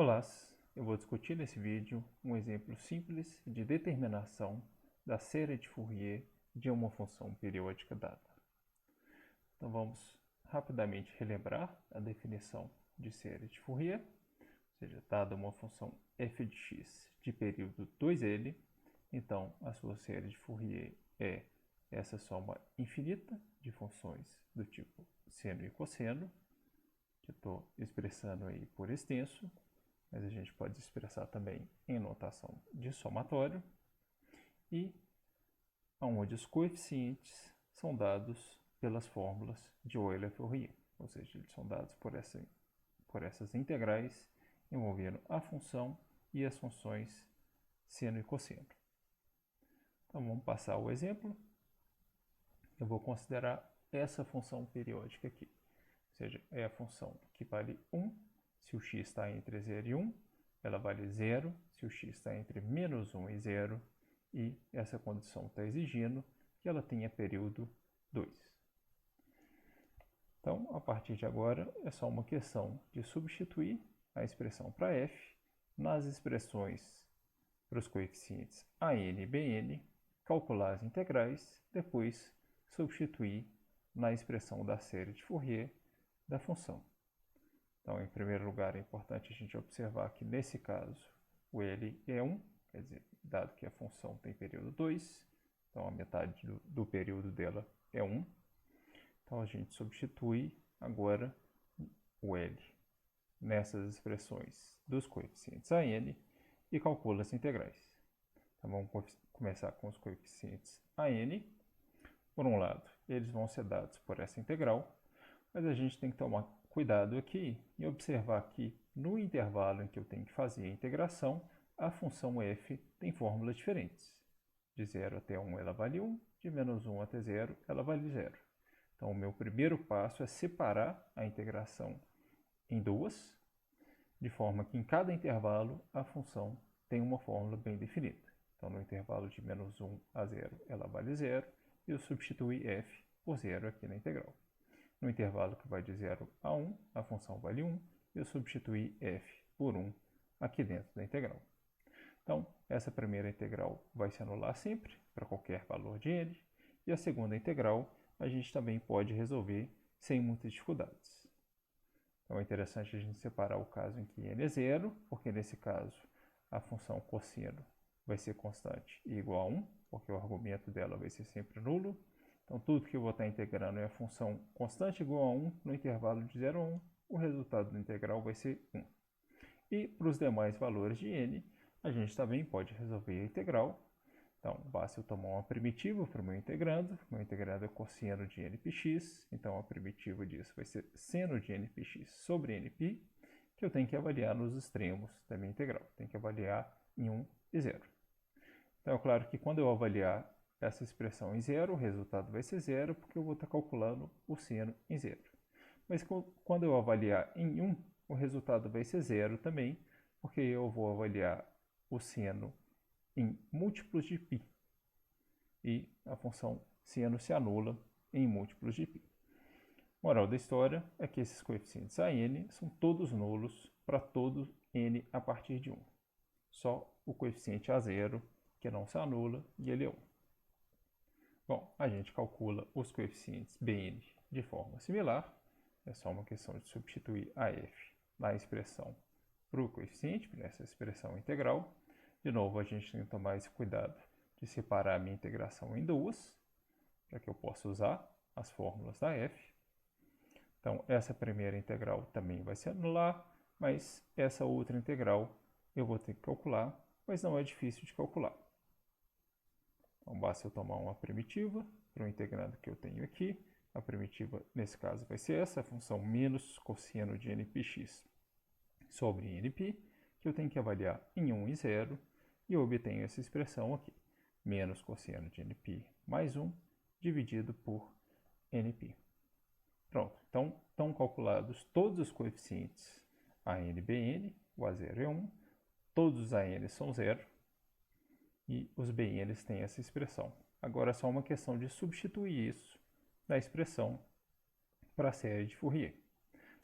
Olá, eu vou discutir nesse vídeo um exemplo simples de determinação da série de Fourier de uma função periódica dada. Então vamos rapidamente relembrar a definição de série de Fourier, ou seja, dada uma função f de x de período 2L, então a sua série de Fourier é essa soma infinita de funções do tipo seno e cosseno, que eu estou expressando aí por extenso, mas a gente pode expressar também em notação de somatório, e onde os coeficientes são dados pelas fórmulas de Euler-Fourier, ou seja, eles são dados por essas integrais envolvendo a função e as funções seno e cosseno. Então vamos passar o exemplo. Eu vou considerar essa função periódica aqui, ou seja, é a função que vale 1 se o x está entre 0 e 1, ela vale 0 se o x está entre menos 1 e 0, e essa condição está exigindo que ela tenha período 2. Então, a partir de agora, é só uma questão de substituir a expressão para f nas expressões para os coeficientes an e bn, calcular as integrais, depois substituir na expressão da série de Fourier da função. Então, em primeiro lugar, é importante a gente observar que, nesse caso, o L é 1, quer dizer, dado que a função tem período 2, então a metade do período dela é 1. Então, a gente substitui agora o L nessas expressões dos coeficientes an e calcula as integrais. Então, vamos começar com os coeficientes an. Por um lado, eles vão ser dados por essa integral, mas a gente tem que tomar cuidado aqui e observar que no intervalo em que eu tenho que fazer a integração, a função f tem fórmulas diferentes. De 0 até 1 ela vale 1, de menos 1 até 0 ela vale 0. Então o meu primeiro passo é separar a integração em duas, de forma que em cada intervalo a função tem uma fórmula bem definida. Então no intervalo de menos 1 a 0 ela vale 0, e eu substituí f por 0 aqui na integral. No intervalo que vai de 0 a 1, a função vale 1, e eu substituí f por 1 aqui dentro da integral. Então, essa primeira integral vai se anular sempre, para qualquer valor de n, e a segunda integral a gente também pode resolver sem muitas dificuldades. Então, é interessante a gente separar o caso em que n é zero, porque nesse caso a função cosseno vai ser constante e igual a 1, porque o argumento dela vai ser sempre nulo. Então, tudo que eu vou estar integrando é a função constante igual a 1 no intervalo de 0 a 1. O resultado da integral vai ser 1. E para os demais valores de n, a gente também pode resolver a integral. Então, basta eu tomar uma primitiva para o meu integrando. Meu integrando é cosseno de npx. Então, a primitiva disso vai ser seno de npx sobre nπ, que eu tenho que avaliar nos extremos da minha integral. Tenho que avaliar em 1 e 0. Então, é claro que quando eu avaliar essa expressão em 0, o resultado vai ser 0, porque eu vou estar calculando o seno em 0. Mas quando eu avaliar em 1, o resultado vai ser 0 também, porque eu vou avaliar o seno em múltiplos de π. E a função seno se anula em múltiplos de π. Moral da história é que esses coeficientes an são todos nulos para todo n a partir de 1. Só o coeficiente a0 que não se anula, e ele é 1. Bom, a gente calcula os coeficientes bn de forma similar. É só uma questão de substituir a f na expressão para o coeficiente, para essa expressão integral. De novo, a gente tem que tomar esse cuidado de separar a minha integração em duas, para que eu possa usar as fórmulas da f. Então, essa primeira integral também vai se anular, mas essa outra integral eu vou ter que calcular, mas não é difícil de calcular. Então, basta eu tomar uma primitiva para o integrando que eu tenho aqui. A primitiva, nesse caso, vai ser essa, a função menos cosseno de npx sobre np, que eu tenho que avaliar em 1 e 0, e eu obtenho essa expressão aqui, menos cosseno de np mais 1, dividido por np. Pronto, então estão calculados todos os coeficientes an e bn, o a0 é 1, todos os an são 0, e os bn's têm essa expressão. Agora é só uma questão de substituir isso na expressão para a série de Fourier.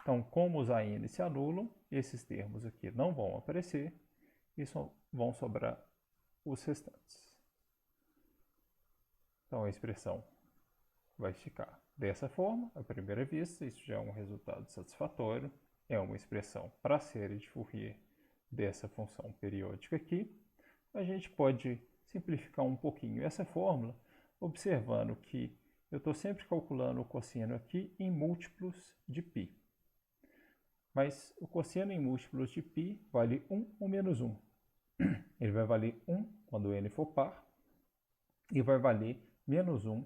Então, como os an se anulam, esses termos aqui não vão aparecer e só vão sobrar os restantes. Então a expressão vai ficar dessa forma, à primeira vista. Isso já é um resultado satisfatório. É uma expressão para a série de Fourier dessa função periódica aqui. A gente pode simplificar um pouquinho essa fórmula, observando que eu estou sempre calculando o cosseno aqui em múltiplos de π. Mas o cosseno em múltiplos de π vale 1 ou menos 1. Ele vai valer 1 quando n for par e vai valer menos 1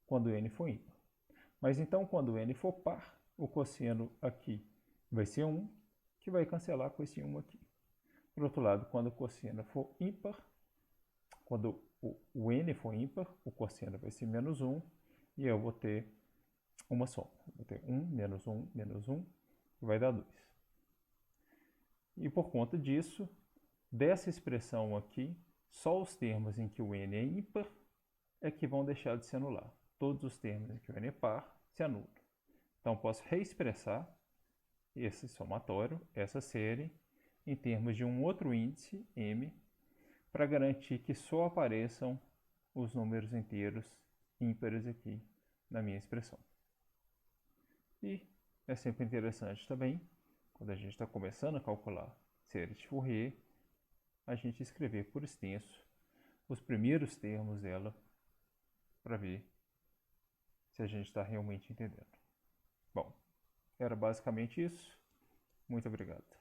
quando n for ímpar. Mas então, quando n for par, o cosseno aqui vai ser 1, que vai cancelar com esse 1 aqui. Por outro lado, quando o cosseno for ímpar, quando o n for ímpar, o cosseno vai ser menos 1, e eu vou ter uma soma. Vou ter 1, menos 1, que vai dar 2. E por conta disso, dessa expressão aqui, só os termos em que o n é ímpar é que vão deixar de se anular. Todos os termos em que o n é par se anulam. Então, posso reexpressar esse somatório, essa série, em termos de um outro índice, m, para garantir que só apareçam os números inteiros ímpares aqui na minha expressão. E é sempre interessante também, quando a gente está começando a calcular séries de Fourier, a gente escrever por extenso os primeiros termos dela para ver se a gente está realmente entendendo. Bom, era basicamente isso. Muito obrigado.